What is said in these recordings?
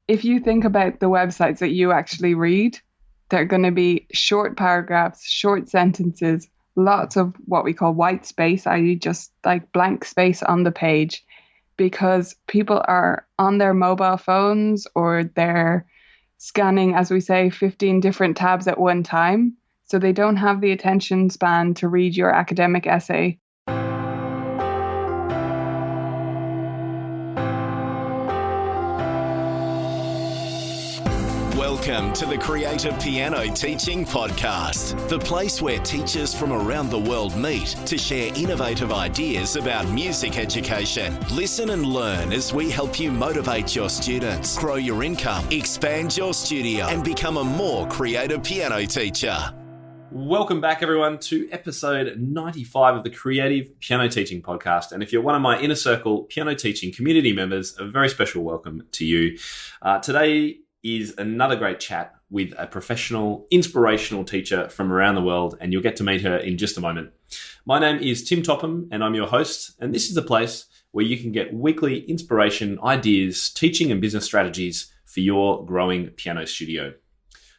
if you think about the websites that you actually read, they're going to be short paragraphs, short sentences, lots of what we call white space, i.e., just like blank space on the page, because people are on their mobile phones or they're scanning, as we say, 15 different tabs at one time. So they don't have the attention span to read your academic essay. Welcome to the Creative Piano Teaching Podcast, the place where teachers from around the world meet to share innovative ideas about music education. Listen and learn as we help you motivate your students, grow your income, expand your studio, and become a more creative piano teacher. Welcome back, everyone, to episode 95 of the Creative Piano Teaching Podcast. And if you're one of my Inner Circle piano teaching community members, a very special welcome to you. Today is another great chat with a professional, inspirational teacher from around the world, and you'll get to meet her in just a moment. My name is Tim Topham, and I'm your host, and this is a place where you can get weekly inspiration, ideas, teaching and business strategies for your growing piano studio.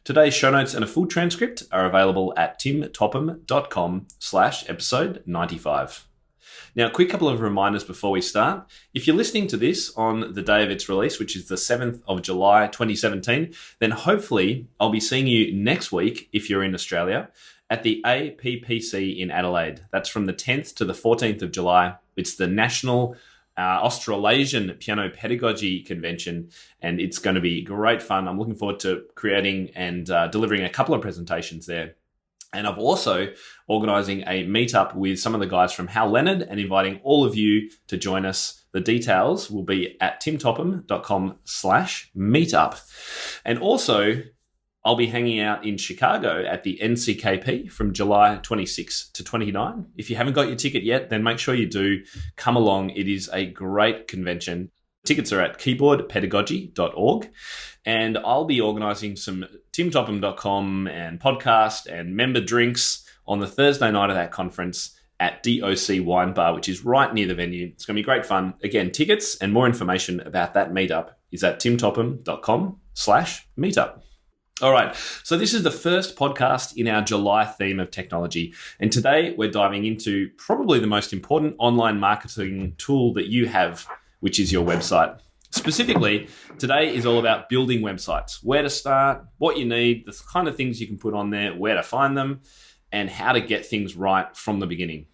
Today's show notes and a full transcript are available at timtopham.com/episode 95. Now, a quick couple of reminders before we start. If you're listening to this on the day of its release, which is the 7th of July, 2017, then hopefully I'll be seeing you next week, if you're in Australia, at the APPC in Adelaide. That's from the 10th to the 14th of July. It's the National Australasian Piano Pedagogy Convention, and it's going to be great fun. I'm looking forward to creating and delivering a couple of presentations there. And I'm also organising a meetup with some of the guys from Hal Leonard and inviting all of you to join us. The details will be at timtopham.com/meetup. And also, I'll be hanging out in Chicago at the NCKP from July 26 to 29. If you haven't got your ticket yet, then make sure you do come along. It is a great convention. Tickets are at keyboardpedagogy.org. And I'll be organising some timtopham.com and podcast and member drinks on the Thursday night of that conference at DOC Wine Bar, which is right near the venue. It's going to be great fun. Again, tickets and more information about that meetup is at timtopham.com/meetup. All right, so this is the first podcast in our July theme of technology. And today we're diving into probably the most important online marketing tool that you have, which is your website. Specifically, today is all about building websites, where to start, what you need, the kind of things you can put on there, where to find them, and how to get things right from the beginning.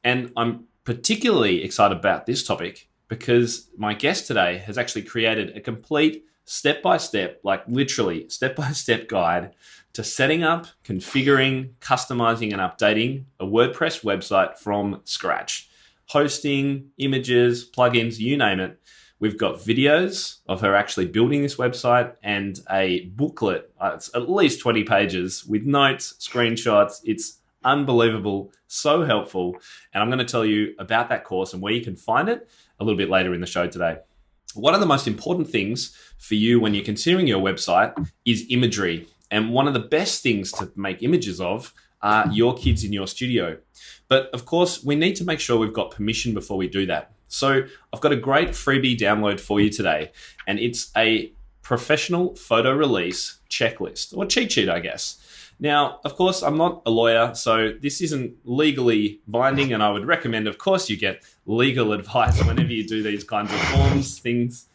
And I'm particularly excited about this topic because my guest today has actually created a complete step-by-step, like literally step-by-step guide to setting up, configuring, customizing, and updating a WordPress website from scratch. Hosting, images, plugins, you name it. We've got videos of her actually building this website and a booklet. It's at least 20 pages with notes, screenshots. It's unbelievable, so helpful. And I'm going to tell you about that course and where you can find it a little bit later in the show today. One of the most important things for you when you're considering your website is imagery. And one of the best things to make images of are your kids in your studio. But of course, we need to make sure we've got permission before we do that. So I've got a great freebie download for you today, and it's a professional photo release checklist, or cheat sheet, I guess. Now, of course, I'm not a lawyer, so this isn't legally binding, and I would recommend, of course, you get legal advice whenever you do these kinds of forms, things.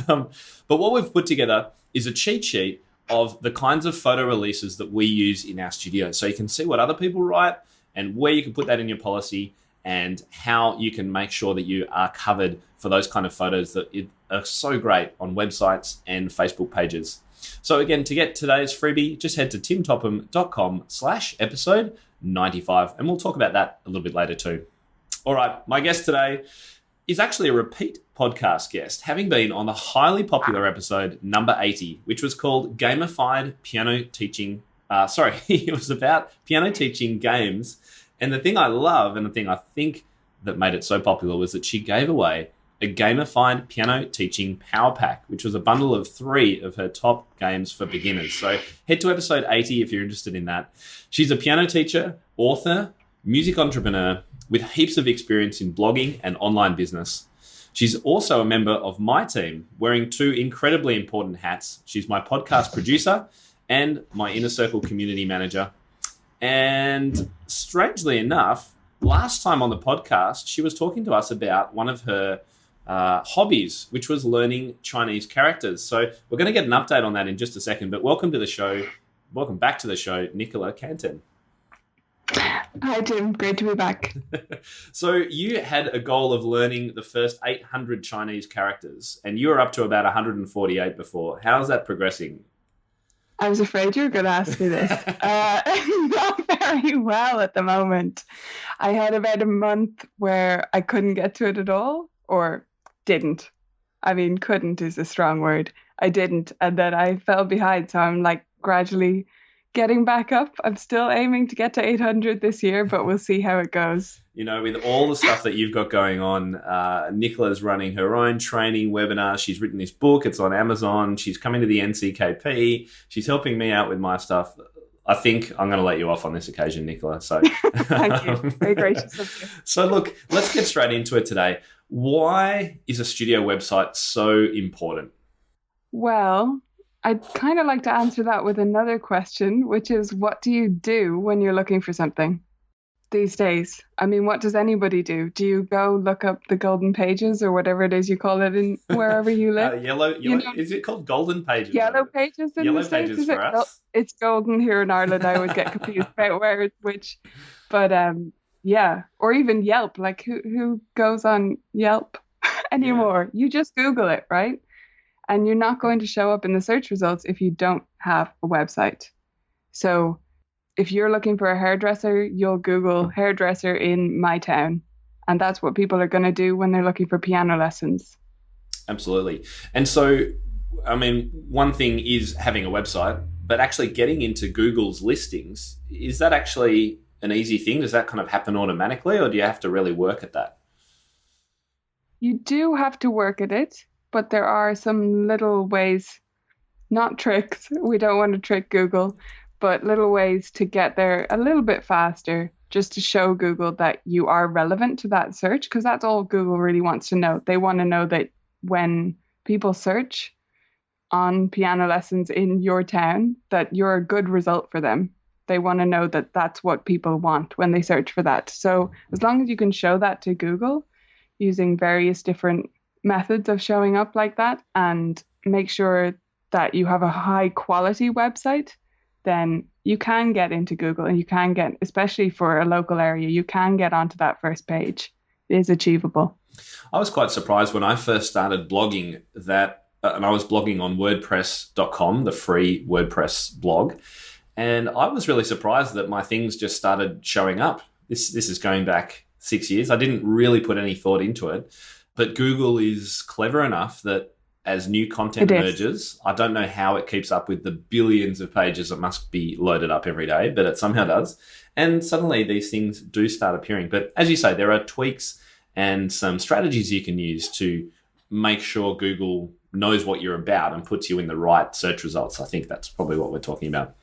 But what we've put together is a cheat sheet of the kinds of photo releases that we use in our studio. So you can see what other people write and where you can put that in your policy and how you can make sure that you are covered for those kind of photos that are so great on websites and Facebook pages. So again, to get today's freebie, just head to timtopham.com/episode 95, and we'll talk about that a little bit later too. All right, my guest today is actually a repeat podcast guest, having been on the highly popular episode number 80, which was called Gamified Piano Teaching. It was about piano teaching games. And the thing I love and the thing I think that made it so popular was that she gave away a gamified piano teaching power pack, which was a bundle of 3 of her top games for beginners. So head to episode 80 if you're interested in that. She's a piano teacher, author, music entrepreneur with heaps of experience in blogging and online business. She's also a member of my team, wearing two incredibly important hats. She's my podcast producer and my Inner Circle community manager. And strangely enough, last time on the podcast, she was talking to us about one of her hobbies, which was learning Chinese characters. So we're going to get an update on that in just a second. But welcome to the show. Welcome back to the show, Nicola Cantan. Hi, Tim. Great to be back. So you had a goal of learning the first 800 Chinese characters, and you were up to about 148 before. How's that progressing? I was afraid you were going to ask me this. Not very well at the moment. I had about a month where I couldn't get to it at all, or didn't. I mean, couldn't is a strong word. I didn't, and then I fell behind. So I'm like gradually getting back up. I'm still aiming to get to 800 this year, but we'll see how it goes. You know, with all the stuff that you've got going on, Nicola's running her own training webinar. She's written this book. It's on Amazon. She's coming to the NCKP. She's helping me out with my stuff. I think I'm going to let you off on this occasion, Nicola. So thank you. Very gracious of you. So look, let's get straight into it today. Why is a studio website so important? Well, I'd kind of like to answer that with another question, which is, what do you do when you're looking for something these days? I mean, what does anybody do? Do you go look up the golden pages or whatever it is you call it in wherever you live? Yellow, is it called golden pages? Yellow pages in Yellow the States, pages for us? It's golden here in Ireland. I always get confused about where it's which. But yeah, or even Yelp. Like who goes on Yelp anymore? Yeah. You just Google it, right? And you're not going to show up in the search results if you don't have a website. So if you're looking for a hairdresser, you'll Google hairdresser in my town. And that's what people are going to do when they're looking for piano lessons. Absolutely. And so, I mean, one thing is having a website, but actually getting into Google's listings, is that actually an easy thing? Does that kind of happen automatically, or do you have to really work at that? You do have to work at it. But there are some little ways, not tricks, we don't want to trick Google, but little ways to get there a little bit faster, just to show Google that you are relevant to that search, because that's all Google really wants to know. They want to know that when people search on piano lessons in your town, that you're a good result for them. They want to know that that's what people want when they search for that. So as long as you can show that to Google using various different methods of showing up like that, and make sure that you have a high quality website, then you can get into Google, and you can get, especially for a local area, you can get onto that first page. It is achievable. I was quite surprised when I first started blogging that, and I was blogging on WordPress.com, the free WordPress blog, and I was really surprised that my things just started showing up. This is going back 6 years. I didn't really put any thought into it. But Google is clever enough that as new content emerges, I don't know how it keeps up with the billions of pages that must be loaded up every day, but it somehow does. And suddenly these things do start appearing. But as you say, there are tweaks and some strategies you can use to make sure Google knows what you're about and puts you in the right search results. I think that's probably what we're talking about.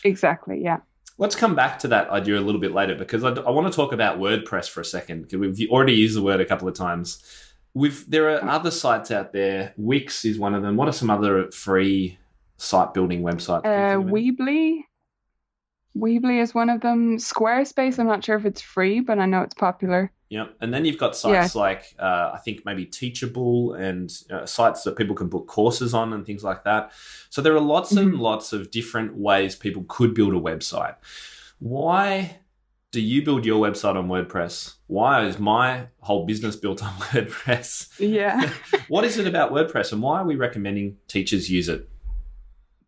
Exactly, yeah. Let's come back to that idea a little bit later, because I want to talk about WordPress for a second, because we've already used the word a couple of times. There are other sites out there. Wix is one of them. What are some other free site building websites? Weebly. Weebly is one of them. Squarespace, I'm not sure if it's free, but I know it's popular. Yeah, and then you've got sites like I think maybe Teachable, and sites that people can book courses on and things like that. So there are lots and lots of different ways people could build a website. Why do you build your website on WordPress? Why is my whole business built on WordPress? Yeah. What is it about WordPress, and why are we recommending teachers use it?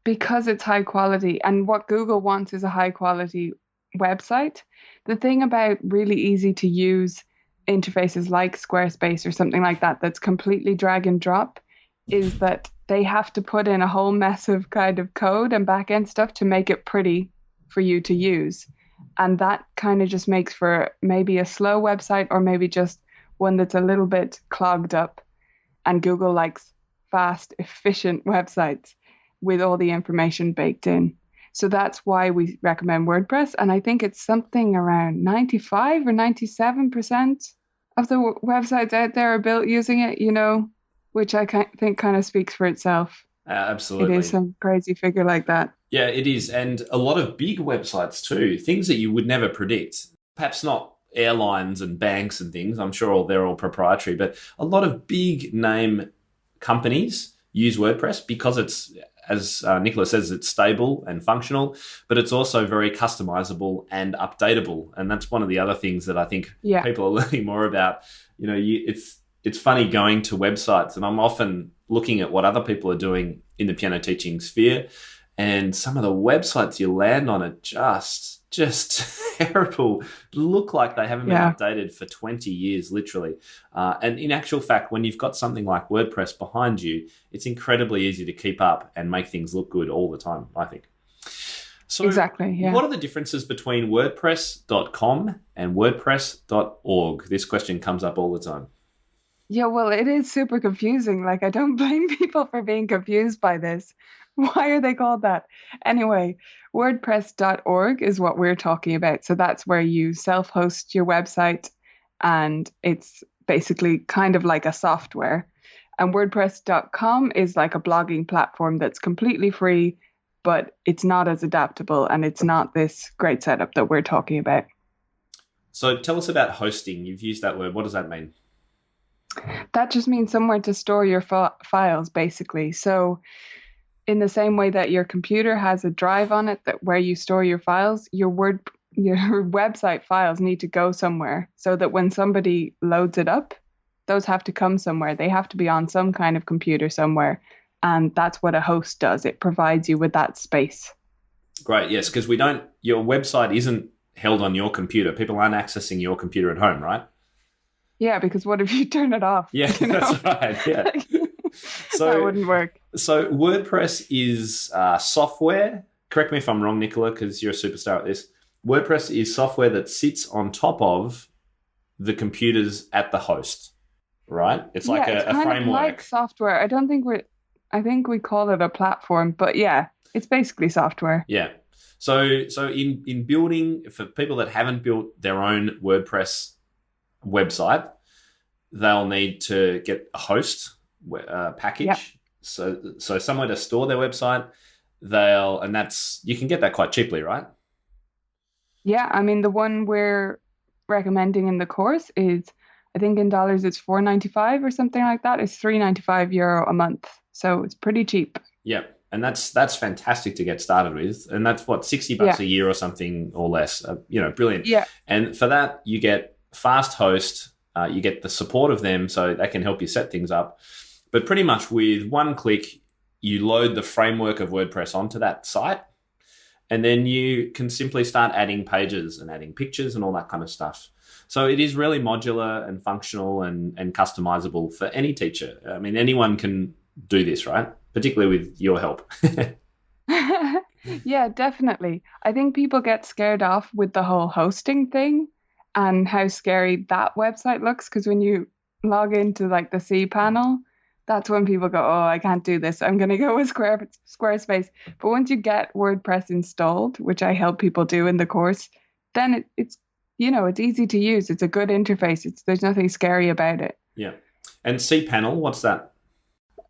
Because it's high quality, and what Google wants is a high quality website. The thing about really easy to use interfaces like Squarespace or something like that that's completely drag and drop is that they have to put in a whole mess of kind of code and back-end stuff to make it pretty for you to use. And that kind of just makes for maybe a slow website, or maybe just one that's a little bit clogged up. And Google likes fast, efficient websites with all the information baked in. So that's why we recommend WordPress. And I think it's something around 95 or 97% of the websites out there are built using it, which I think kind of speaks for itself. It is Absolutely. some crazy figure like that. Yeah, it is. And a lot of big websites too, things that you would never predict. Perhaps not airlines and banks and things. I'm sure they're all proprietary, but a lot of big name companies use WordPress because it's, as Nicola says, it's stable and functional, but it's also very customizable and updatable. And that's one of the other things that I think people are learning more about. It's funny going to websites, and I'm often looking at what other people are doing in the piano teaching sphere, and some of the websites you land on are just terrible. Look like they haven't been updated for 20 years, literally. And in actual fact, when you've got something like WordPress behind you, it's incredibly easy to keep up and make things look good all the time, I think. So exactly, yeah. What are the differences between WordPress.com and WordPress.org? This question comes up all the time. Yeah, well, it is super confusing. Like, I don't blame people for being confused by this. Why are they called that? Anyway, WordPress.org is what we're talking about. So that's where you self-host your website, and it's basically kind of like a software. And WordPress.com is like a blogging platform that's completely free, but it's not as adaptable, and it's not this great setup that we're talking about. So tell us about hosting. You've used that word. What does that mean? That just means somewhere to store your files, basically. So in the same way that your computer has a drive on it where you store your files, your website files need to go somewhere, so that when somebody loads it up, those have to come somewhere. They have to be on some kind of computer somewhere. And that's what a host does. It provides you with that space. Great, yes, because your website isn't held on your computer. People aren't accessing your computer at home, right? Yeah, because what if you turn it off? Yeah, that's right. Yeah. So that wouldn't work. So WordPress is software. Correct me if I'm wrong, Nicola, because you're a superstar at this. WordPress is software that sits on top of the computers at the host, right? It's like a framework. Of like software. I think we call it a platform, but yeah, it's basically software. Yeah. So in building, for people that haven't built their own WordPress website, they'll need to get a host package. Yep. So somewhere to store their website. You can get that quite cheaply, right? Yeah, I mean the one we're recommending in the course is, I think in dollars it's $4.95 or something like that. It's €395 a month, so it's pretty cheap. Yeah, and that's fantastic to get started with, and that's what $60 a year or something or less. Brilliant. Yeah, and for that you get fast host. You get the support of them, so they can help you set things up. But pretty much with one click, you load the framework of WordPress onto that site, and then you can simply start adding pages and adding pictures and all that kind of stuff. So it is really modular and functional and customizable for any teacher. I mean, anyone can do this, right? Particularly with your help. Yeah, definitely. I think people get scared off with the whole hosting thing and how scary that website looks, because when you log into like the cPanel, that's when people go, oh, I can't do this. I'm going to go with Squarespace. But once you get WordPress installed, which I help people do in the course, then it's easy to use. It's a good interface. There's nothing scary about it. Yeah. And cPanel, what's that?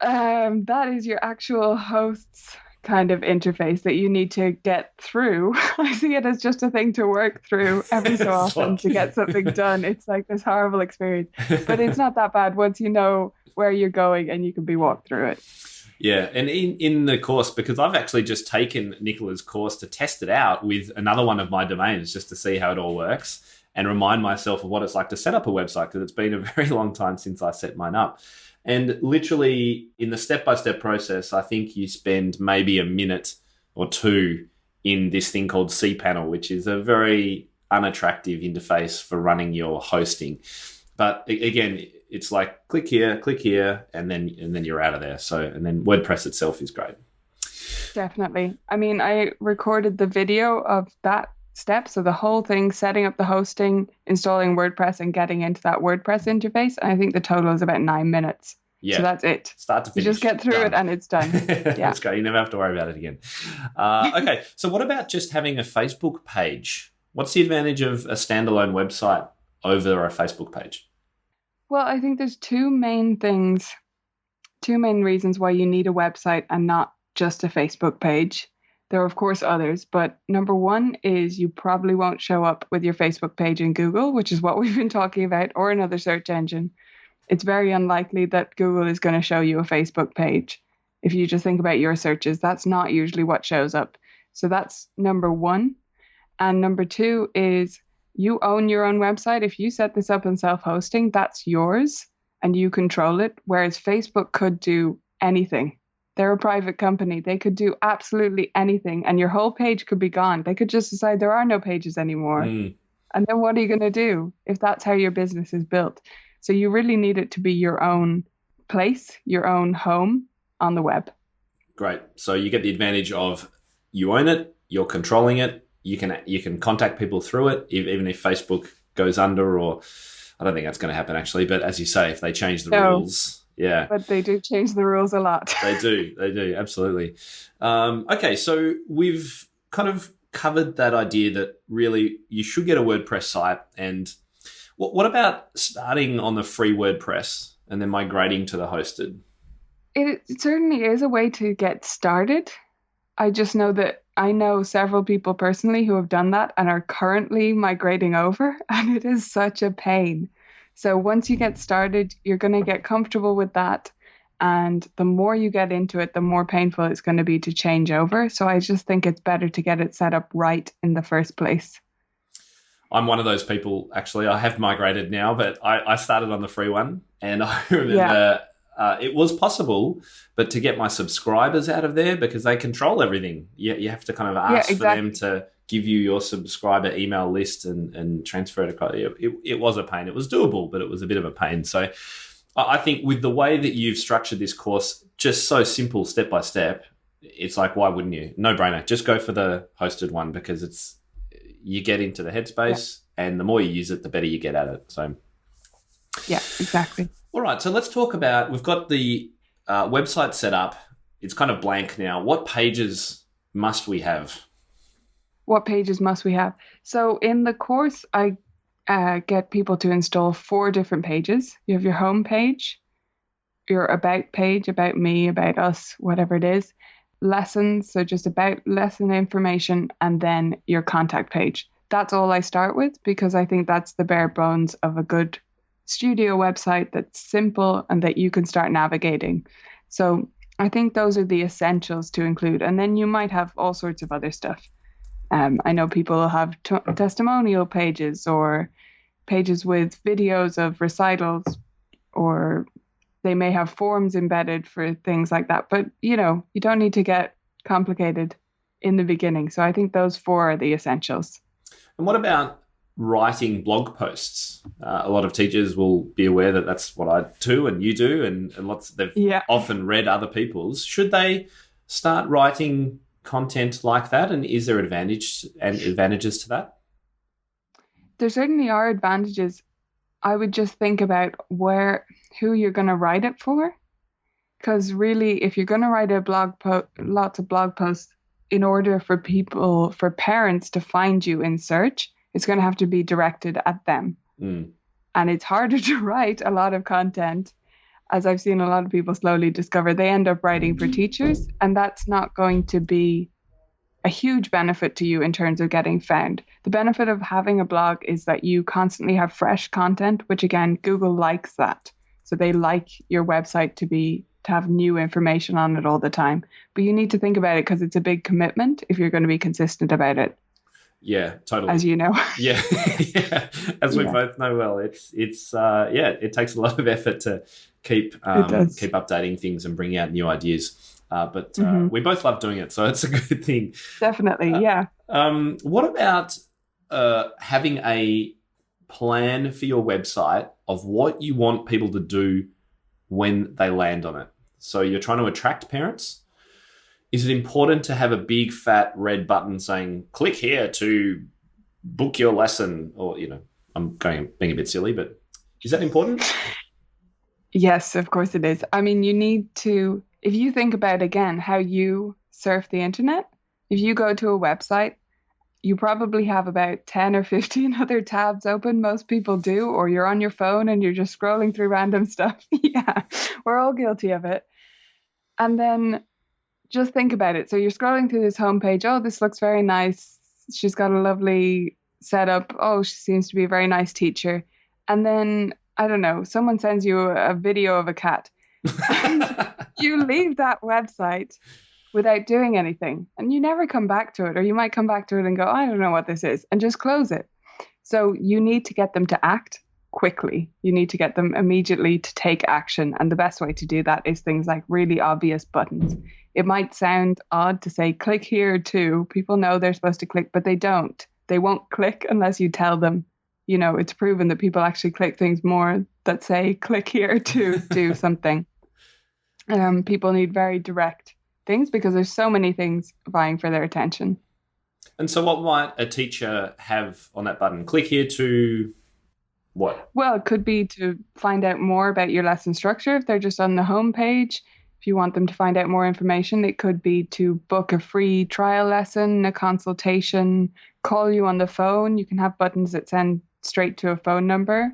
That is your actual host's kind of interface that you need to get through. I see it as just a thing to work through every so often to get something done. It's like this horrible experience, but it's not that bad once you know where you're going and you can be walked through it. Yeah, and in the course, because I've actually just taken Nicola's course to test it out with another one of my domains just to see how it all works and remind myself of what it's like to set up a website, because it's been a very long time since I set mine up. And literally in the step-by-step process, I think you spend maybe a minute or two in this thing called cPanel, which is a very unattractive interface for running your hosting. But again, it's like click here, and then you're out of there. And then WordPress itself is great. Definitely. I mean, I recorded the video of that step, so the whole thing, setting up the hosting, installing WordPress, and getting into that WordPress interface. And I think the total is about 9 minutes. Yeah. So that's it. Start to finish. You just get through it and it's done. Yeah. That's great. You never have to worry about it again. Okay. So what about just having a Facebook page? What's the advantage of a standalone website over a Facebook page? Well, I think there's two main reasons why you need a website and not just a Facebook page. There are, of course, others, but number one is you probably won't show up with your Facebook page in Google, which is what we've been talking about, or another search engine. It's very unlikely that Google is going to show you a Facebook page. If you just think about your searches, that's not usually what shows up. So that's number one. And number two is you own your own website. If you set this up in self-hosting, that's yours and you control it. Whereas Facebook could do anything. They're a private company. They could do absolutely anything and your whole page could be gone. They could just decide there are no pages anymore. And then what are you going to do if that's how your business is built? So you really need it to be your own place, your own home on the web. Great. So you get the advantage of you own it, you're controlling it, you can contact people through it, even if Facebook goes under, or I don't think that's going to happen actually. But as you say, if they change the rules, yeah. But they do change the rules a lot. They do, absolutely. Okay, so we've kind of covered that idea that really you should get a WordPress site. And what about starting on the free WordPress and then migrating to the hosted? It certainly is a way to get started. I just know that I know several people personally who have done that and are currently migrating over, and it is such a pain. So once you get started, you're going to get comfortable with that. And the more you get into it, the more painful it's going to be to change over. So I just think it's better to get it set up right in the first place. I'm one of those people, actually. I have migrated now, but I started on the free one. And I remember it was possible, but to get my subscribers out of there, because they control everything. You have to kind of ask for them to give you your subscriber email list and transfer it across. It was a pain. It was doable, but it was a bit of a pain. So I think with the way that you've structured this course, just so simple, step by step, it's like, why wouldn't you? No brainer. Just go for the hosted one, because you get into the headspace, and the more you use it, the better you get at it. So, yeah, exactly. All right. So let's talk about, we've got the website set up. It's kind of blank now. What pages must we have? What pages must we have? So in the course, I get people to install 4 different pages. You have your home page, your about page, about me, about us, whatever it is, lessons, so just about lesson information, and then your contact page. That's all I start with, because I think that's the bare bones of a good studio website that's simple and that you can start navigating. So I think those are the essentials to include. And then you might have all sorts of other stuff. I know people will have testimonial pages or pages with videos of recitals, or they may have forms embedded for things like that. But, you don't need to get complicated in the beginning. So I think those 4 are the essentials. And what about writing blog posts? A lot of teachers will be aware that that's what I do and you do, and they've often read other people's. Should they start writing content like that, and is there advantages to that? There certainly are advantages. I would just think about who you're going to write it for, because really, if you're going to write lots of blog posts, in order for parents to find you in search, it's going to have to be directed at them. And it's harder to write a lot of content, as I've seen a lot of people slowly discover. They end up writing for teachers, and that's not going to be a huge benefit to you in terms of getting found. The benefit of having a blog is that you constantly have fresh content, which again, Google likes that. So they like your website to have new information on it all the time. But you need to think about it, because it's a big commitment if you're going to be consistent about it. Yeah, totally. As you know. Yeah. As we both know well, it takes a lot of effort to keep updating things and bring out new ideas. But we both love doing it, so it's a good thing. Definitely, yeah. What about having a plan for your website of what you want people to do when they land on it? So you're trying to attract parents. Is it important to have a big fat red button saying, click here to book your lesson? Or, I'm being a bit silly, but is that important? Yes, of course it is. I mean, you need to, if you think about, again, how you surf the internet, if you go to a website, you probably have about 10 or 15 other tabs open. Most people do, or you're on your phone and you're just scrolling through random stuff. Yeah, we're all guilty of it. And then just think about it. So you're scrolling through this homepage. Oh, this looks very nice. She's got a lovely setup. Oh, she seems to be a very nice teacher. And then, I don't know, someone sends you a video of a cat. And you leave that website without doing anything. And you never come back to it. Or you might come back to it and go, I don't know what this is, and just close it. So you need to get them to act quickly. You need to get them immediately to take action. And the best way to do that is things like really obvious buttons. It might sound odd to say click here too. People know they're supposed to click, but they don't. They won't click unless you tell them. You know, it's proven that people actually click things more that say click here to do something. People need very direct things because there's so many things vying for their attention. And so what might a teacher have on that button? Click here to what? Well, it could be to find out more about your lesson structure if they're just on the home page. If you want them to find out more information, it could be to book a free trial lesson, a consultation, call you on the phone. You can have buttons that send straight to a phone number,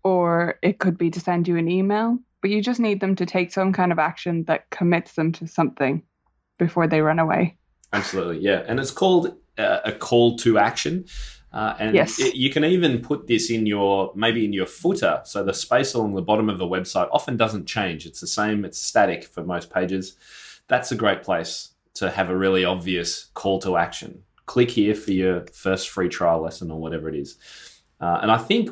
or it could be to send you an email. But you just need them to take some kind of action that commits them to something before they run away. Absolutely, yeah. And it's called a call to action. And yes. You can even put this in maybe in your footer. So the space along the bottom of the website often doesn't change. It's the same. It's static for most pages. That's a great place to have a really obvious call to action. Click here for your first free trial lesson or whatever it is. And I think,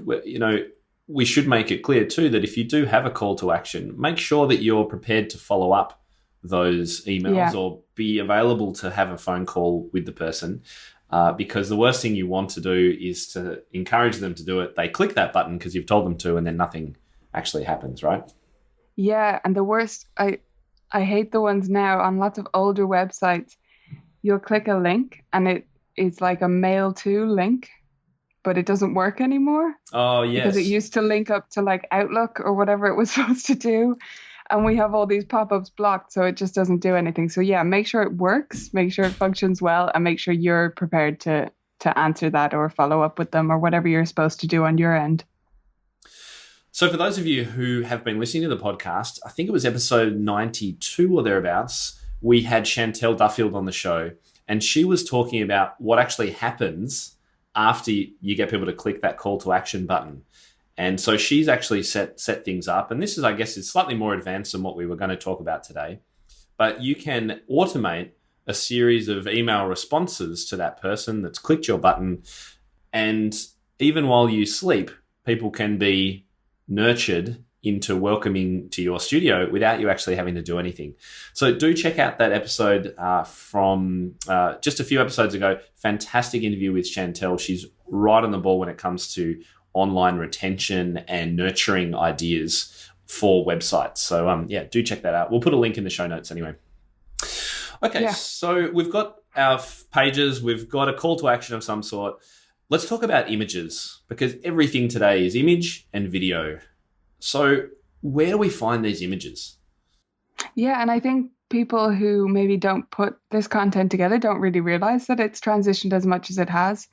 we should make it clear too that if you do have a call to action, make sure that you're prepared to follow up those emails or be available to have a phone call with the person. Because the worst thing you want to do is to encourage them to do it. They click that button because you've told them to, and then nothing actually happens, right? Yeah, and the worst, I hate the ones now on lots of older websites. You'll click a link, and it is like a mail to link, but it doesn't work anymore. Oh, yes. Because it used to link up to like Outlook or whatever it was supposed to do. And we have all these pop-ups blocked, so it just doesn't do anything. So yeah, make sure it works, make sure it functions well, and make sure you're prepared to answer that or follow up with them or whatever you're supposed to do on your end. So for those of you who have been listening to the podcast, I think it was episode 92 or thereabouts, we had Chantel Duffield on the show, and she was talking about what actually happens after you get people to click that call to action button. And so she's actually set things up. And this is, I guess, it's slightly more advanced than what we were going to talk about today. But you can automate a series of email responses to that person that's clicked your button. And even while you sleep, people can be nurtured into welcoming to your studio without you actually having to do anything. So do check out that episode from just a few episodes ago. Fantastic interview with Chantel. She's right on the ball when it comes to online retention and nurturing ideas for websites. So do check that out. We'll put a link in the show notes anyway. Okay, So we've got our pages. We've got a call to action of some sort. Let's talk about images, because everything today is image and video. So where do we find these images? Yeah, and I think people who maybe don't put this content together don't really realize that it's transitioned as much as it has.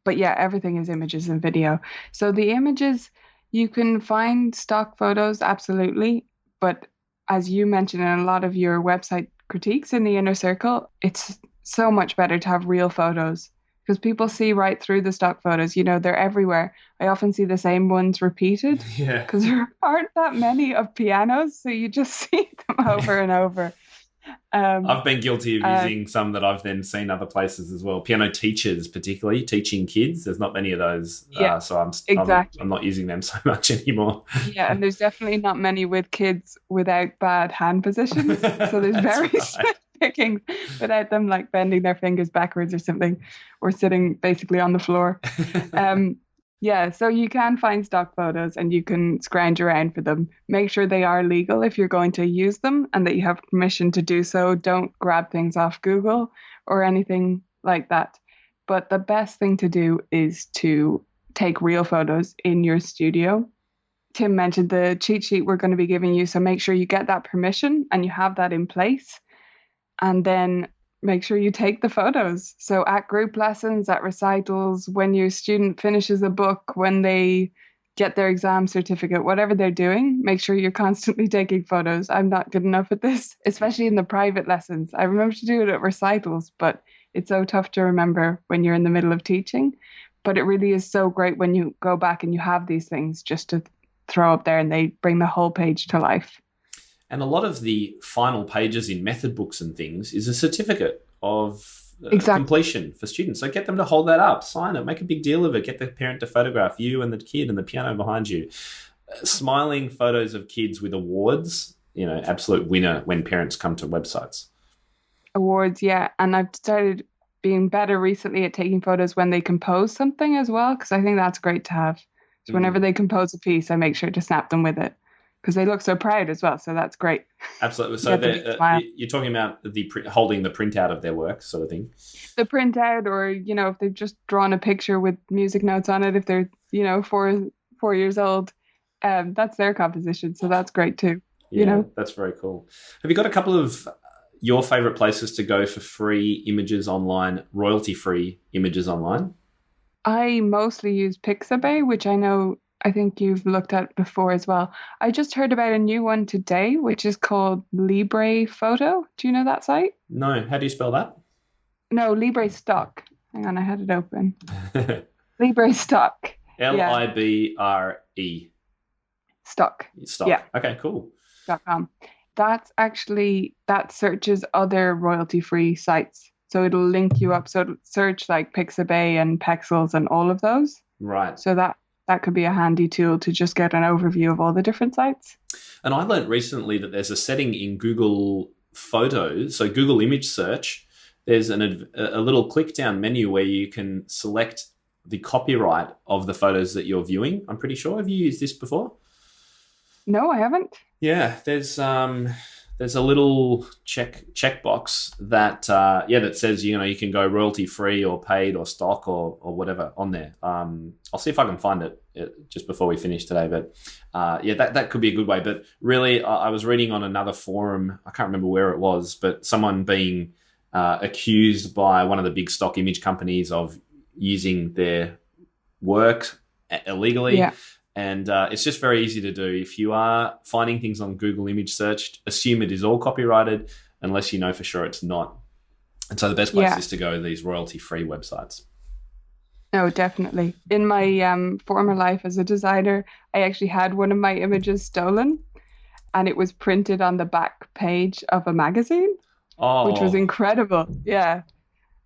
But yeah, everything is images and video. So the images, you can find stock photos, absolutely. But as you mentioned in a lot of your website critiques in the inner circle, it's so much better to have real photos because people see right through the stock photos. You know, they're everywhere. I often see the same ones repeated because there aren't that many of pianos. So you just see them over and over. I've been guilty of using some that I've then seen other places as well. Piano teachers, particularly teaching kids. There's not many of those, so I'm not using them so much anymore. Yeah, and there's definitely not many with kids without bad hand positions. So there's very swift pickings without them like bending their fingers backwards or something, or sitting basically on the floor. Yeah, so you can find stock photos and you can scrounge around for them. Make sure they are legal if you're going to use them and that you have permission to do so. Don't grab things off Google or anything like that. But the best thing to do is to take real photos in your studio. Tim mentioned the cheat sheet we're going to be giving you, so make sure you get that permission and you have that in place. And then make sure you take the photos. So at group lessons, at recitals, when your student finishes a book, when they get their exam certificate, whatever they're doing, make sure you're constantly taking photos. I'm not good enough at this, especially in the private lessons. I remember to do it at recitals, but it's so tough to remember when you're in the middle of teaching. But it really is so great when you go back and you have these things just to throw up there and they bring the whole page to life. And a lot of the final pages in method books and things is a certificate of completion for students. So get them to hold that up, sign it, make a big deal of it, get the parent to photograph you and the kid and the piano behind you. Smiling photos of kids with awards, absolute winner when parents come to websites. Awards, yeah. And I've started being better recently at taking photos when they compose something as well, because I think that's great to have. So whenever they compose a piece, I make sure to snap them with it, because they look so proud as well. So that's great. Absolutely. So you're talking about holding the printout of their work sort of thing? The printout, or, if they've just drawn a picture with music notes on it, if they're, 4 years old, that's their composition. So that's great too. Yeah, that's very cool. Have you got a couple of your favorite places to go for free images online, royalty-free images online? I mostly use Pixabay, which I think you've looked at before as well. I just heard about a new one today, which is called Libre Photo. Do you know that site? No. How do you spell that? No, Libre Stock. Hang on, I had it open. Libre Stock. Libre. Stock. Stock. Yeah. Okay, cool. .com. That searches other royalty-free sites. So it'll link you up. So it'll search like Pixabay and Pexels and all of those. Right. So that could be a handy tool to just get an overview of all the different sites. And I learned recently that there's a setting in Google Photos, so Google Image Search, there's a little click down menu where you can select the copyright of the photos that you're viewing. I'm pretty sure. Have you used this before? No, I haven't. Yeah, there's a little checkbox that says you can go royalty free or paid or stock or whatever on there. I'll see if I can find it just before we finish today. But that could be a good way. But really, I was reading on another forum. I can't remember where it was, but someone being accused by one of the big stock image companies of using their work illegally. Yeah. And it's just very easy to do. If you are finding things on Google Image Search, assume it is all copyrighted unless you know for sure it's not. And so the best place is to go to these royalty-free websites. Oh, definitely. In my former life as a designer, I actually had one of my images stolen, and it was printed on the back page of a magazine, which was incredible. Yeah.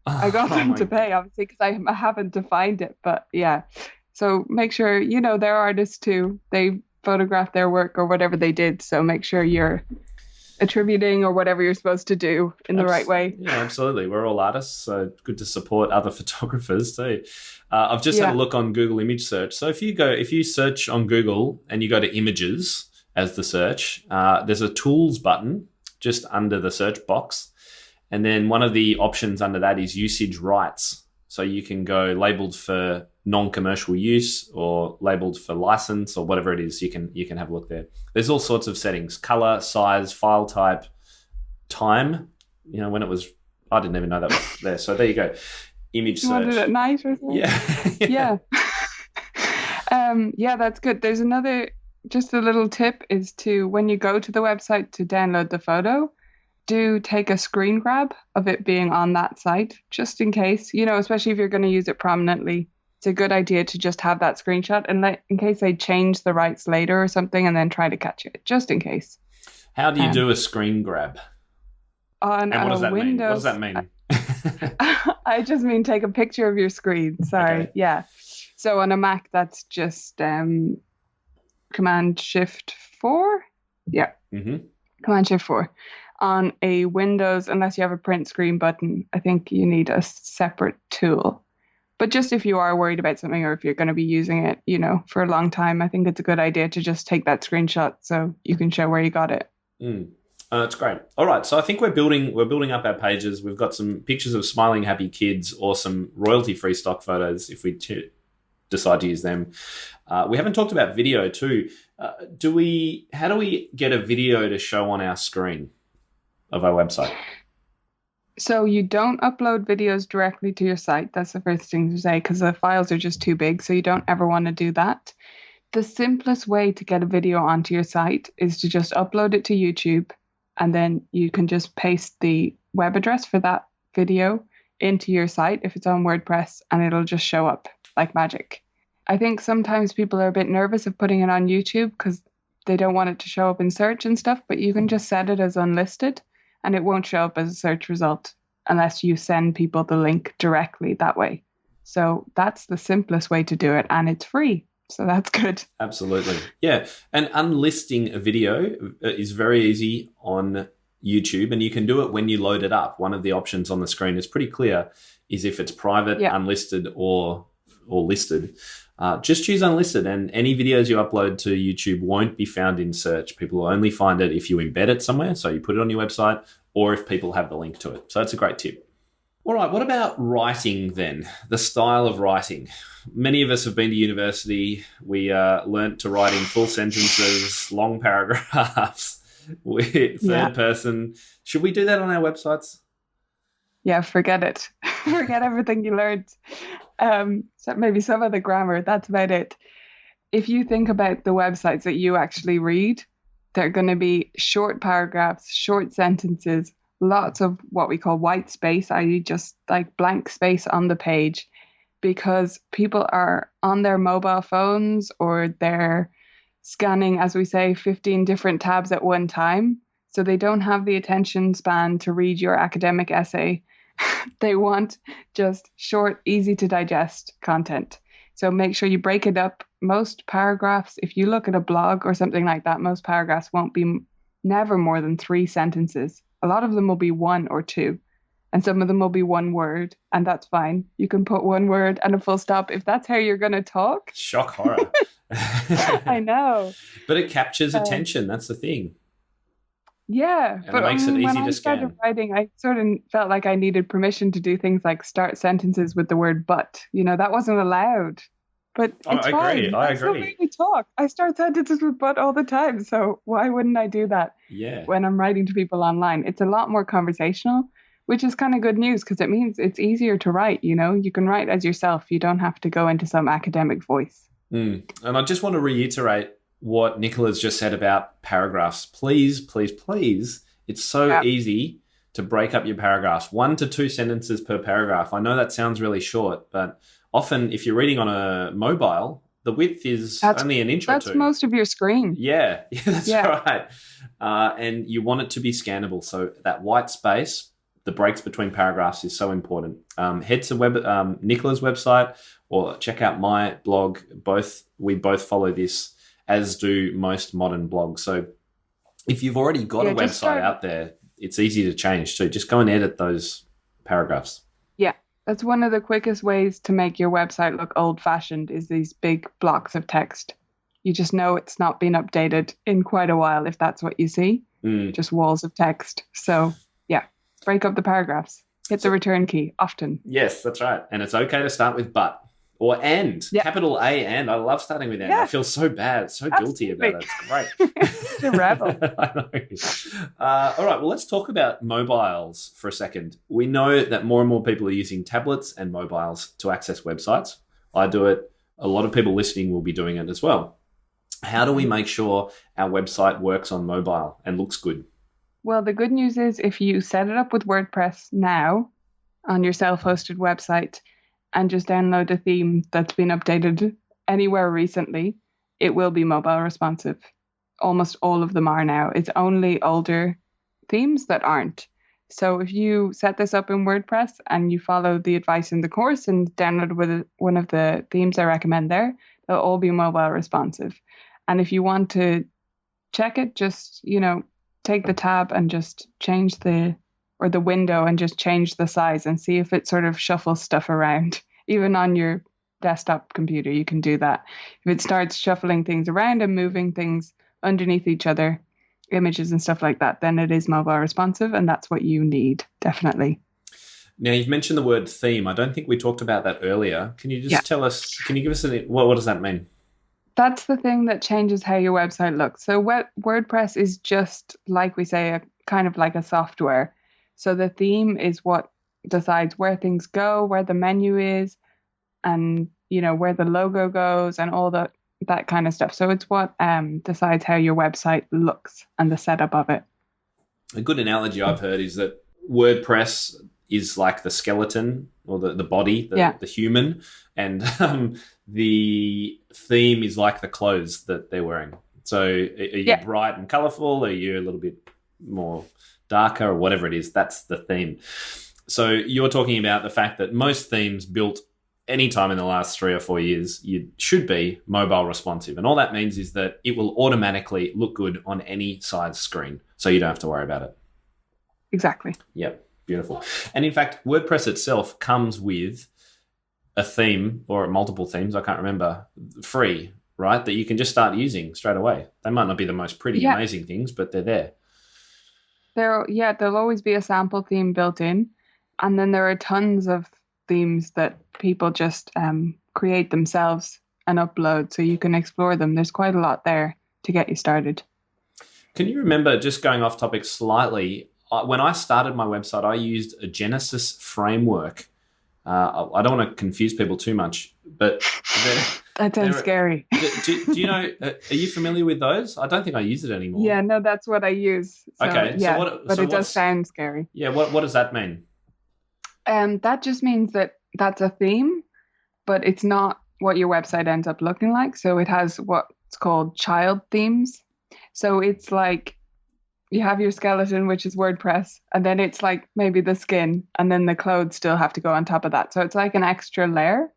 I got them to pay, obviously, because I happened to find it. But yeah. So make sure, they're artists too. They photographed their work or whatever they did. So make sure you're attributing or whatever you're supposed to do in the right way. Yeah, absolutely. We're all artists, so good to support other photographers too. I've just had a look on Google Image Search. So if you search on Google and you go to images as the search, there's a tools button just under the search box. And then one of the options under that is usage rights. So you can go labeled for non-commercial use or labeled for license or whatever it is. You can have a look there. There's all sorts of settings: color, size, file type, time. When it was, I didn't even know that was there. So there you go. Image search. You wanted it at night or something? Yeah. Yeah, that's good. There's just a little tip is to, when you go to the website to download the photo, do take a screen grab of it being on that site, just in case, especially if you're going to use it prominently. It's a good idea to just have that screenshot and in case they change the rights later or something, and then try to catch it, just in case. How do you do a screen grab? On and what does that Windows, mean? What does that mean? I just mean take a picture of your screen. Sorry. Okay. Yeah. So on a Mac, that's just Command Shift 4. Yeah. Mm-hmm. Command Shift 4. On a Windows, unless you have a print screen button, I think you need a separate tool. But just if you are worried about something or if you're going to be using it, for a long time, I think it's a good idea to just take that screenshot so you can show where you got it. That's great. All right, so I think we're building up our pages. We've got some pictures of smiling, happy kids or some royalty-free stock photos if we decide to use them. We haven't talked about video too. How do we get a video to show on our screen of our website? So you don't upload videos directly to your site. That's the first thing to say because the files are just too big. So you don't ever want to do that. The simplest way to get a video onto your site is to just upload it to YouTube, and then you can just paste the web address for that video into your site if it's on WordPress, and it'll just show up like magic. I think sometimes people are a bit nervous of putting it on YouTube because they don't want it to show up in search and stuff, but you can just set it as unlisted and it won't show up as a search result unless you send people the link directly that way. So that's the simplest way to do it, and it's free. So that's good. Absolutely. Yeah. And unlisting a video is very easy on YouTube, and you can do it when you load it up. One of the options on the screen is pretty clear, is if it's private, unlisted, or listed. Just choose unlisted, and any videos you upload to YouTube won't be found in search. People will only find it if you embed it somewhere, so you put it on your website, or if people have the link to it. So that's a great tip. All right, what about writing then? The style of writing. Many of us have been to university. We learnt to write in full sentences, long paragraphs, with third person. Should we do that on our websites? Yeah, forget it. Forget everything you learned. So maybe some of the grammar, that's about it. If you think about the websites that you actually read, they're going to be short paragraphs, short sentences, lots of what we call white space, i.e. just like blank space on the page, because people are on their mobile phones or they're scanning, as we say, 15 different tabs at one time. So they don't have the attention span to read your academic essay. They want just short, easy to digest content. So make sure you break it up. Most paragraphs, if you look at a blog or something like that, most paragraphs won't be never more than 3 sentences. A lot of them will be 1 or 2, and some of them will be 1 word, and that's fine. You can put 1 word and a full stop if that's how you're going to talk. Shock horror. I know. But it captures attention. That's the thing. Yeah. And it makes it easy to scan. When I started writing, I sort of felt like I needed permission to do things like start sentences with the word but. You know, that wasn't allowed. But it's fine. I agree. That's the way we talk. I start sentences with but all the time. So why wouldn't I do that when I'm writing to people online? It's a lot more conversational, which is kind of good news because it means it's easier to write. You know, you can write as yourself. You don't have to go into some academic voice. And I just want to reiterate what Nicola's just said about paragraphs. Please, please, please. It's so easy to break up your paragraphs. 1 to 2 sentences per paragraph. I know that sounds really short, but often, if you're reading on a mobile, the width is only an inch or 2. That's most of your screen. Yeah, that's right. And you want it to be scannable. So that white space, the breaks between paragraphs, is so important. Head to Nicola's website or check out my blog. We both follow this, as do most modern blogs. So if you've already got a website out there, it's easy to change. So just go and edit those paragraphs. Yeah. That's one of the quickest ways to make your website look old-fashioned is these big blocks of text. You just know it's not been updated in quite a while if that's what you see. Just walls of text. So, yeah, break up the paragraphs. Hit the return key often. Yes, that's right. And it's okay to start with but or and. Capital A and. I love starting with and. Yeah. I feel so bad, so guilty about it. It's great. It's a rebel. I know. All right, well, let's talk about mobiles for a second. We know that more and more people are using tablets and mobiles to access websites. I do it. A lot of people listening will be doing it as well. How do we make sure our website works on mobile and looks good? Well, the good news is if you set it up with WordPress now on your self-hosted website and just download a theme that's been updated anywhere recently, it will be mobile responsive. Almost all of them are now. It's only older themes that aren't. So if you set this up in WordPress and you follow the advice in the course and download with one of the themes I recommend there, they'll all be mobile responsive. And if you want to check it, just, take the tab and just change the window and just change the size and see if it sort of shuffles stuff around. Even on your desktop computer, you can do that. If it starts shuffling things around and moving things underneath each other, images and stuff like that, then it is mobile responsive, and that's what you need, definitely. Now, you've mentioned the word theme. I don't think we talked about that earlier. Can you just tell us, can you give us what does that mean? That's the thing that changes how your website looks. So WordPress is just, like we say, kind of like a software. So the theme is what decides where things go, where the menu is, and where the logo goes and all that kind of stuff. So it's what decides how your website looks and the setup of it. A good analogy I've heard is that WordPress is like the skeleton or the body, the human, and the theme is like the clothes that they're wearing. So are you bright and colourful? Are you a little bit more darker or whatever it is? That's the theme. So you're talking about the fact that most themes built anytime in the last 3 or 4 years, you should be mobile responsive. And all that means is that it will automatically look good on any size screen. So you don't have to worry about it. Exactly. Yep. Beautiful. And in fact, WordPress itself comes with a theme or multiple themes, I can't remember, free, right? That you can just start using straight away. They might not be the most pretty, amazing things, but they're there. There'll always be a sample theme built in. And then there are tons of themes that people just create themselves and upload so you can explore them. There's quite a lot there to get you started. Can you remember, just going off topic slightly, when I started my website, I used a Genesis framework. I don't want to confuse people too much, but... That sounds scary. Do you know, are you familiar with those? I don't think I use it anymore. Yeah, no, that's what I use. So, okay. Yeah, but it does sound scary. Yeah, what does that mean? That just means that that's a theme, but it's not what your website ends up looking like. So it has what's called child themes. So it's like you have your skeleton, which is WordPress, and then it's like maybe the skin, and then the clothes still have to go on top of that. So it's like an extra layer,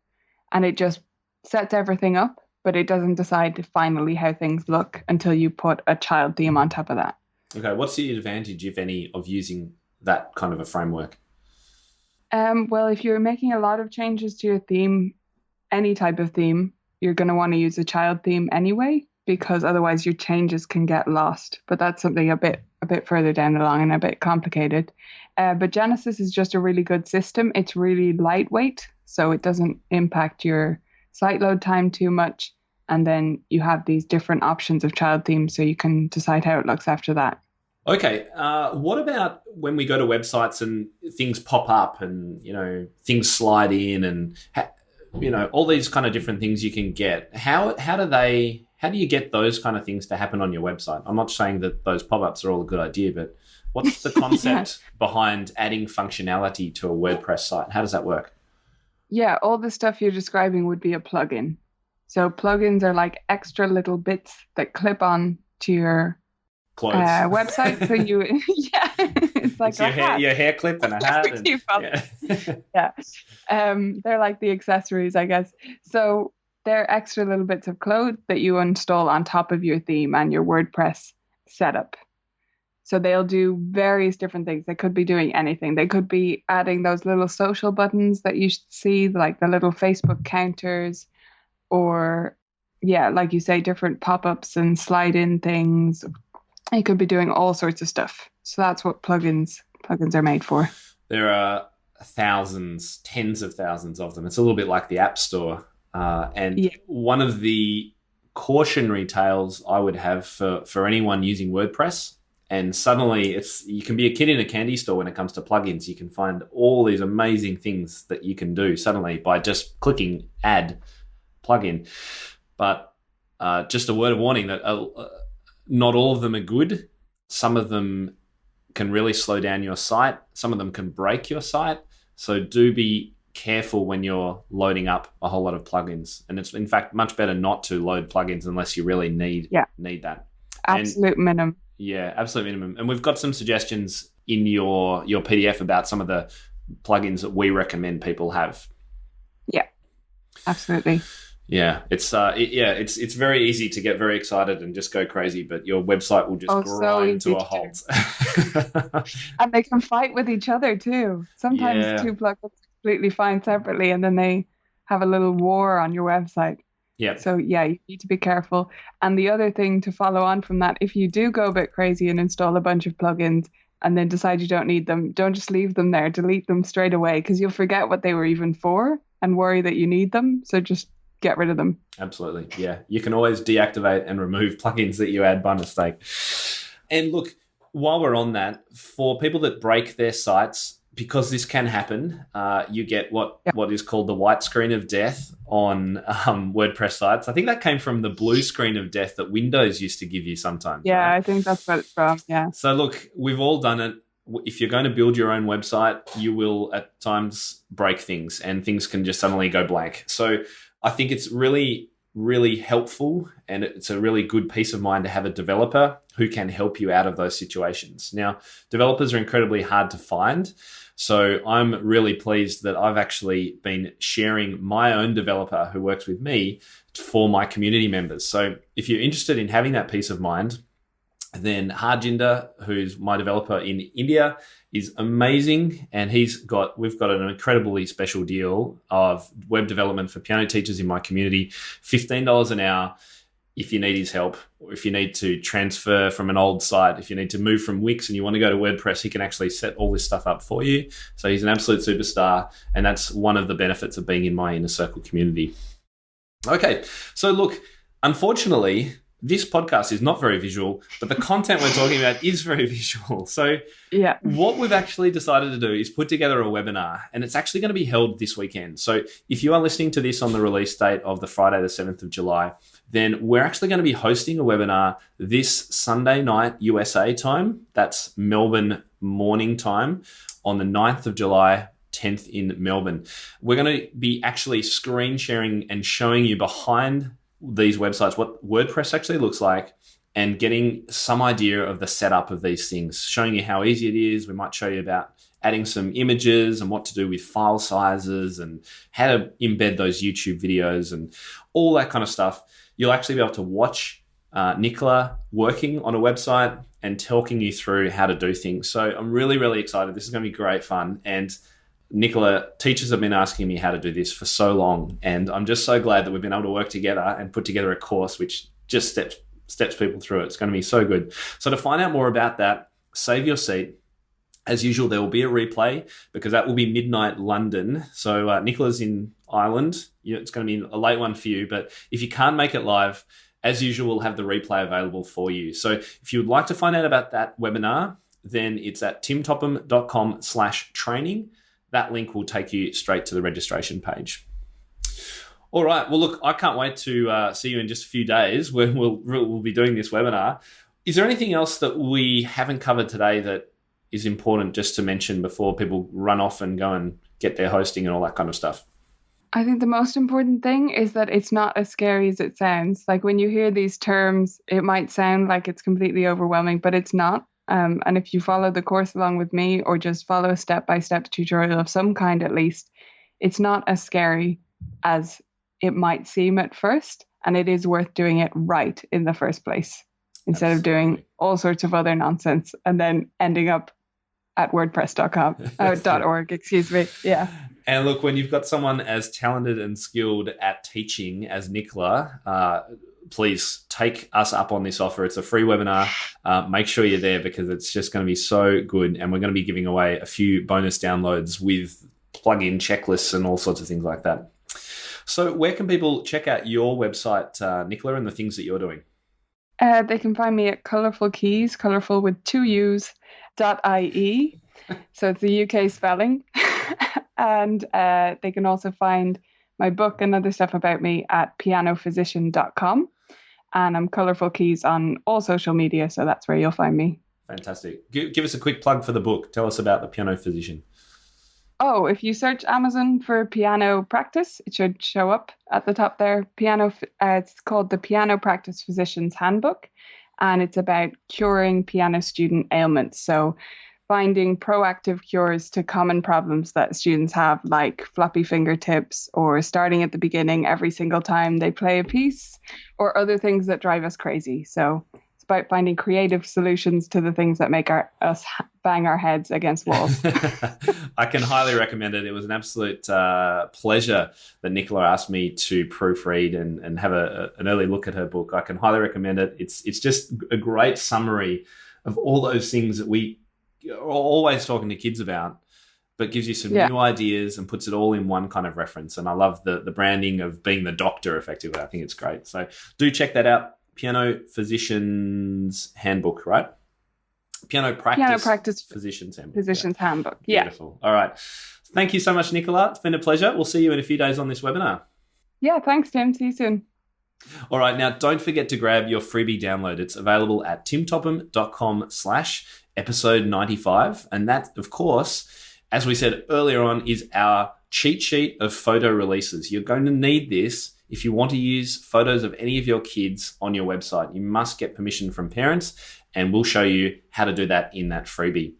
and it just sets everything up, but it doesn't decide finally how things look until you put a child theme on top of that. Okay, what's the advantage, if any, of using that kind of a framework? Well, if you're making a lot of changes to your theme, any type of theme, you're going to want to use a child theme anyway, because otherwise your changes can get lost. But that's something a bit further down the line and a bit complicated. But Genesis is just a really good system. It's really lightweight, so it doesn't impact your site load time too much. And then you have these different options of child themes, so you can decide how it looks after that. Okay, what about when we go to websites and things pop up and, things slide in and, all these kind of different things you can get? How do you get those kind of things to happen on your website? I'm not saying that those pop-ups are all a good idea, but what's the concept behind adding functionality to a WordPress site? How does that work? Yeah, all the stuff you're describing would be a plugin. So plugins are like extra little bits that clip on to your clothes website. So it's like your hair clip and a hat. They're like the accessories, I guess. So they're extra little bits of code that you install on top of your theme and your WordPress setup. So they'll do various different things. They could be doing anything. They could be adding those little social buttons that you see, like the little Facebook counters, or like you say, different pop-ups and slide-in things. You could be doing all sorts of stuff. So that's what plugins are made for. There are thousands, tens of thousands of them. It's a little bit like the App Store. One of the cautionary tales I would have for anyone using WordPress, and suddenly you can be a kid in a candy store when it comes to plugins. You can find all these amazing things that you can do suddenly by just clicking add plugin. But just a word of warning that not all of them are good. Some of them can really slow down your site. Some of them can break your site. So do be careful when you're loading up a whole lot of plugins. And it's in fact much better not to load plugins unless you really need that. Absolute minimum. Yeah, absolute minimum. And we've got some suggestions in your PDF about some of the plugins that we recommend people have. Yeah, absolutely. Yeah, it's very easy to get very excited and just go crazy, but your website will just grind to a halt. And they can fight with each other too. Sometimes two plugins completely fine separately, and then they have a little war on your website. Yeah. So you need to be careful. And the other thing to follow on from that, if you do go a bit crazy and install a bunch of plugins and then decide you don't need them, don't just leave them there. Delete them straight away, because you'll forget what they were even for and worry that you need them. So just get rid of them. Absolutely. Yeah. You can always deactivate and remove plugins that you add by mistake. And look, while we're on that, for people that break their sites, because this can happen, you get what is called the white screen of death on WordPress sites. I think that came from the blue screen of death that Windows used to give you sometimes. Yeah, right? I think that's what it's from. Yeah. So look, we've all done it. If you're going to build your own website, you will at times break things and things can just suddenly go blank. So I think it's really, really helpful and it's a really good peace of mind to have a developer who can help you out of those situations. Now, developers are incredibly hard to find. So I'm really pleased that I've actually been sharing my own developer who works with me for my community members. So if you're interested in having that peace of mind, then Harjinder, who's my developer in India, is amazing. And we've got an incredibly special deal of web development for piano teachers in my community, $15 an hour. If you need his help, or if you need to transfer from an old site, if you need to move from Wix and you want to go to WordPress, he can actually set all this stuff up for you. So he's an absolute superstar. And that's one of the benefits of being in my Inner Circle community. Okay. So look, unfortunately, this podcast is not very visual, but the content we're talking about is very visual. So what we've actually decided to do is put together a webinar, and it's actually going to be held this weekend. So if you are listening to this on the release date of the Friday, the 7th of July, then we're actually going to be hosting a webinar this Sunday night USA time. That's Melbourne morning time on the 9th of July, 10th in Melbourne. We're going to be actually screen sharing and showing you behind these websites what WordPress actually looks like and getting some idea of the setup of these things, showing you how easy it is. We might show you about adding some images and what to do with file sizes and how to embed those YouTube videos and all that kind of stuff. You'll actually be able to watch Nicola working on a website and talking you through how to do things. So I'm really, really excited. This is going to be great fun. And Nicola, teachers have been asking me how to do this for so long, and I'm just so glad that we've been able to work together and put together a course which just steps people through it. It's going to be so good. So to find out more about that, save your seat. As usual, there will be a replay because that will be midnight London. So Nicola's in Ireland. It's going to be a late one for you, but if you can't make it live, as usual, we'll have the replay available for you. So if you would like to find out about that webinar, then it's at timtopham.com/training. That link will take you straight to the registration page. All right. Well, look, I can't wait to see you in just a few days when we'll be doing this webinar. Is there anything else that we haven't covered today that is important just to mention before people run off and go and get their hosting and all that kind of stuff? I think the most important thing is that it's not as scary as it sounds. Like when you hear these terms, it might sound like it's completely overwhelming, but it's not. And if you follow the course along with me or just follow a step-by-step tutorial of some kind at least, it's not as scary as it might seem at first. And it is worth doing it right in the first place instead of doing all sorts of other nonsense and then ending up at wordpress.com, .org, excuse me. Yeah. And look, when you've got someone as talented and skilled at teaching as Nicola, please take us up on this offer. It's a free webinar. Make sure you're there because it's just going to be so good. And we're going to be giving away a few bonus downloads with plug-in checklists and all sorts of things like that. So where can people check out your website, Nicola, and the things that you're doing? They can find me at Colourful Keys, colourful with 2 U's, .ie. So it's the UK spelling. And they can also find my book and other stuff about me at pianophysician.com. And I'm Colourful Keys on all social media, so that's where you'll find me. Fantastic. Give us a quick plug for the book. Tell us about the Piano Physician. Oh, if you search Amazon for piano practice, it should show up at the top there. It's called the Piano Practice Physician's Handbook, and it's about curing piano student ailments. So finding proactive cures to common problems that students have, like floppy fingertips or starting at the beginning every single time they play a piece, or other things that drive us crazy. So it's about finding creative solutions to the things that make us bang our heads against walls. I can highly recommend it. It was an absolute pleasure that Nicola asked me to proofread and have an early look at her book. I can highly recommend it. It's just a great summary of all those things that we are always talking to kids about, but gives you some new ideas and puts it all in one kind of reference. And I love the branding of being the doctor effectively. I think it's great. So do check that out. Piano Physician's Handbook, right? Piano Practice Physician's Handbook. Physician's Handbook. Yeah. Beautiful. All right. Thank you so much, Nicola. It's been a pleasure. We'll see you in a few days on this webinar. Yeah, thanks, Tim. See you soon. All right. Now, don't forget to grab your freebie download. It's available at timtopham.com/episode 95. And that, of course, as we said earlier on, is our cheat sheet of photo releases. You're going to need this if you want to use photos of any of your kids on your website. You must get permission from parents, and we'll show you how to do that in that freebie.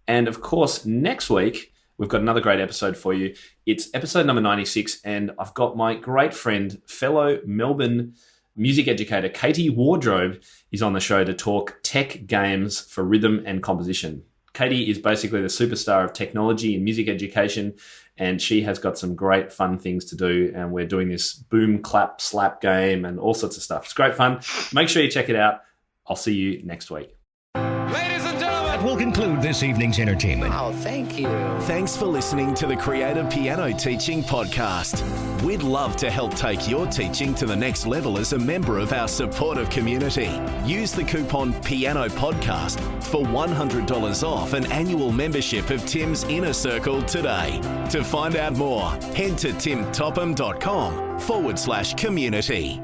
And of course, next week, we've got another great episode for you. It's episode number 96, and I've got my great friend, fellow Melbourne music educator, Katie Wardrobe, is on the show to talk tech games for rhythm and composition. Katie is basically the superstar of technology in music education, and she has got some great fun things to do. And we're doing this boom, clap, slap game and all sorts of stuff. It's great fun. Make sure you check it out. I'll see you next week. Ladies and gentlemen, that will conclude this evening's entertainment. Oh, thank you. Thanks for listening to the Creative Piano Teaching Podcast. We'd love to help take your teaching to the next level as a member of our supportive community. Use the coupon Piano Podcast for $100 off an annual membership of Tim's Inner Circle today. To find out more, head to timtopham.com/community.